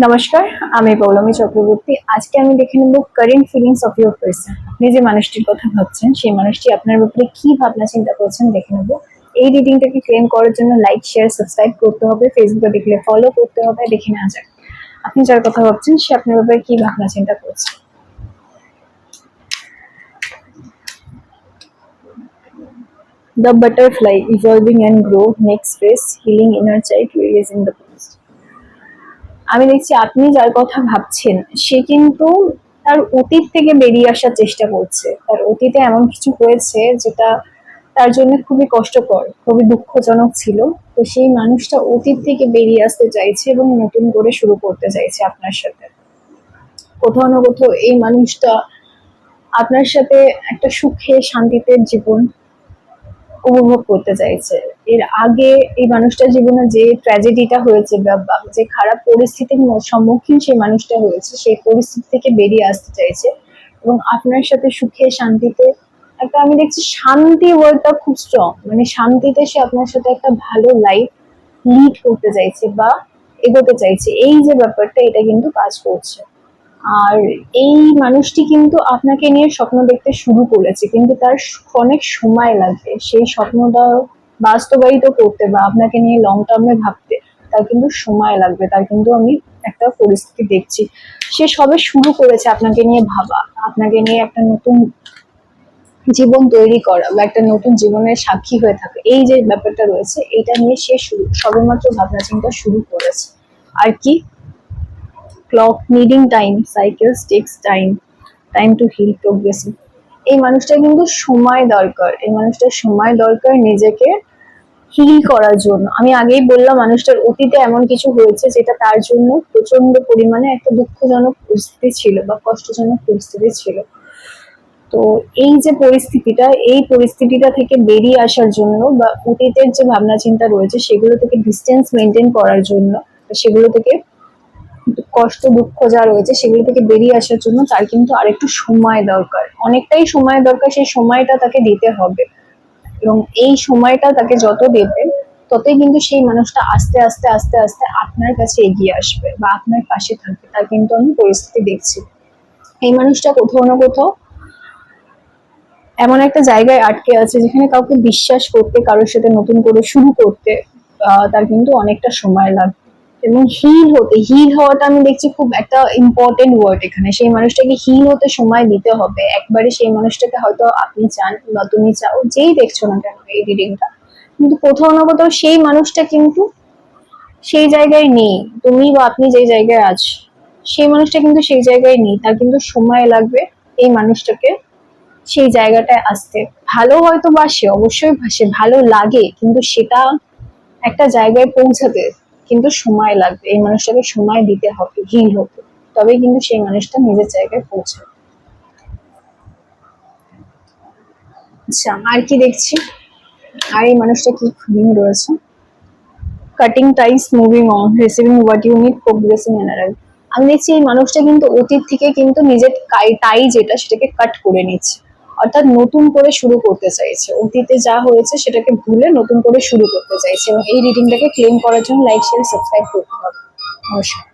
নমস্কার, আমি পৌলমী চক্রবর্তী। আজকে আমি দেখে নেব current feelings of your person. আপনি যে মানুষটির কথা ভাবছেন, সেই মানুষটি আপনার ব্যাপারে কি ভাবনা চিন্তা করছেন দেখে নেব। এই রিডিংটাকে ক্লেম করার জন্য লাইক, শেয়ার, সাবস্ক্রাইব করতে হবে। ফেসবুকে দেখলে ফলো করতে হবে। দেখে নেওয়া যাক আপনি যার কথা ভাবছেন সে আপনার ব্যাপারে কি ভাবনা চিন্তা করছে। The butterfly, evolving and grow, next phase, healing inner child, releasing the past. আমি দেখছি আপনি যার কথা ভাবছেন সে কিন্তু তার অতীত থেকে বেরিয়ে আসার চেষ্টা করছে। তার অতীতে এমন কিছু হয়েছে যেটা তার জন্য খুবই কষ্টকর, খুবই দুঃখজনক ছিল। তো সেই মানুষটা অতীত থেকে বেরিয়ে আসতে চাইছে এবং নতুন করে শুরু করতে চাইছে আপনার সাথে। কোথাও না কোথাও এই মানুষটা আপনার সাথে একটা সুখে শান্তিতে জীবন উপভোগ করতে চাইছে। এর আগে এই মানুষটার জীবনে যে ট্র্যাজেডিটা হয়েছে বা যে খারাপ পরিস্থিতির সম্মুখীন সেই মানুষটা হয়েছে, সেই পরিস্থিতি থেকে বেরিয়ে আসতে চাইছে এবং আপনার সাথে সুখে শান্তিতে একটা, আমি দেখছি শান্তি ওয়ার্ডটা খুব স্ট্রং, মানে শান্তিতে সে আপনার সাথে একটা ভালো লাইফ লিড করতে চাইছে বা এগোতে চাইছে। এই যে ব্যাপারটা, এটা কিন্তু কাজ করছে। আর এই মানুষটি কিন্তু আপনাকে নিয়ে স্বপ্ন দেখতে শুরু করেছে, কিন্তু তার অনেক সময় লাগবে সেই স্বপ্নটা বাস্তবায়িত করতে বা আপনাকে নিয়ে লং টার্মে ভাবতে। তার কিন্তু সময় লাগবে। তার কিন্তু আমি একটা পরিস্থিতি দেখছি, সে সবে শুরু করেছে আপনাকে নিয়ে ভাবা, আপনাকে নিয়ে একটা নতুন জীবন তৈরি করা বা একটা নতুন জীবনের সাক্ষী হয়ে থাকে। এই যে ব্যাপারটা রয়েছে, এটা নিয়ে সে সবেমাত্র ভাবনা চিন্তা শুরু করেছে। আর কি, clock needing time, cycles takes time to heal progressive. এই মানুষটা কিন্তু সময় দরকার, এই মানুষটার সময় দরকার নিজেকে হিল করার জন্য। আমি আগেই বললাম মানুষটার অতীতে এমন কিছু হয়েছে যেটা তার জন্য প্রচন্ড পরিমাণে একটা দুঃখজনক পরিস্থিতি ছিল বা কষ্টজনক পরিস্থিতি ছিল। তো এই যে পরিস্থিতিটা, এই পরিস্থিতিটা থেকে বেরিয়ে আসার জন্য বা অতীতের যে ভাবনা চিন্তা রয়েছে সেগুলো থেকে ডিস্টেন্স মেনটেন করার জন্য, সেগুলো থেকে কষ্ট দুঃখ যা রয়েছে সেগুলো থেকে বেরিয়ে আসার জন্য তার কিন্তু আরেকটু সময় দরকার, অনেকটাই সময় দরকার। সেই সময়টা তাকে দিতে হবে এবং এই সময়টা তাকে যত দেবে ততই কিন্তু সেই মানুষটা আস্তে আস্তে আস্তে আস্তে আপনার কাছে এগিয়ে আসবে বা আপনার পাশে থাকবে। তার কিন্তু আমি পরিস্থিতি দেখছি এই মানুষটা কোথাও না কোথাও এমন একটা জায়গায় আটকে আছে যেখানে কাউকে বিশ্বাস করতে, কারোর সাথে নতুন করে শুরু করতে তার কিন্তু অনেকটা সময় লাগবে। এবং হিল হওয়াটা আমি দেখছি খুব একটা ইম্পর্টেন্ট ওয়ার্ড এখানে। সেই মানুষটাকে হিল হতে সময় দিতে হবে। একবারে সেই মানুষটাকে হয়তো আপনি চান বা তুমি চাও, যেই দেখছো না কেন এই রিডিংটা, কিন্তু কোথাও না কোথাও সেই মানুষটা কিন্তু সেই জায়গায় নেই। তুমি বা আপনি যেই জায়গায় আছো সেই মানুষটা কিন্তু সেই জায়গায় নেই। তার কিন্তু সময় লাগবে এই মানুষটাকে সেই জায়গাটায় আসতে। ভালো হয়তো বাসে, অবশ্যই বাসে, ভালো লাগে, কিন্তু সেটা একটা জায়গায় পৌঁছাতে কিন্তু সময় লাগবে। এই মানুষটাকে সময় দিতে হবে হিল হতে, তবে কিন্তু সেই মানুষটা নিজের জায়গায় পৌঁছাবে। আচ্ছা, আর কি দেখছি, আর এই মানুষটা কি ফিলিং রয়েছে? Cutting ties, moving on, receiving what you need, progressing and arrive. আমি দেখছি এই মানুষটা কিন্তু অতীত থেকে কিন্তু নিজের টাই যেটা সেটাকে কাট করে নিচ্ছে, অর্থাৎ নতুন করে শুরু করতে চাইছে। অতীতে যা হয়েছে সেটাকে ভুলে নতুন করে শুরু করতে চাইছে এবং এই রিডিংটাকে ক্লেম করার জন্য লাইক, শেয়ার, সাবস্ক্রাইব করতে হবে। নমস্কার।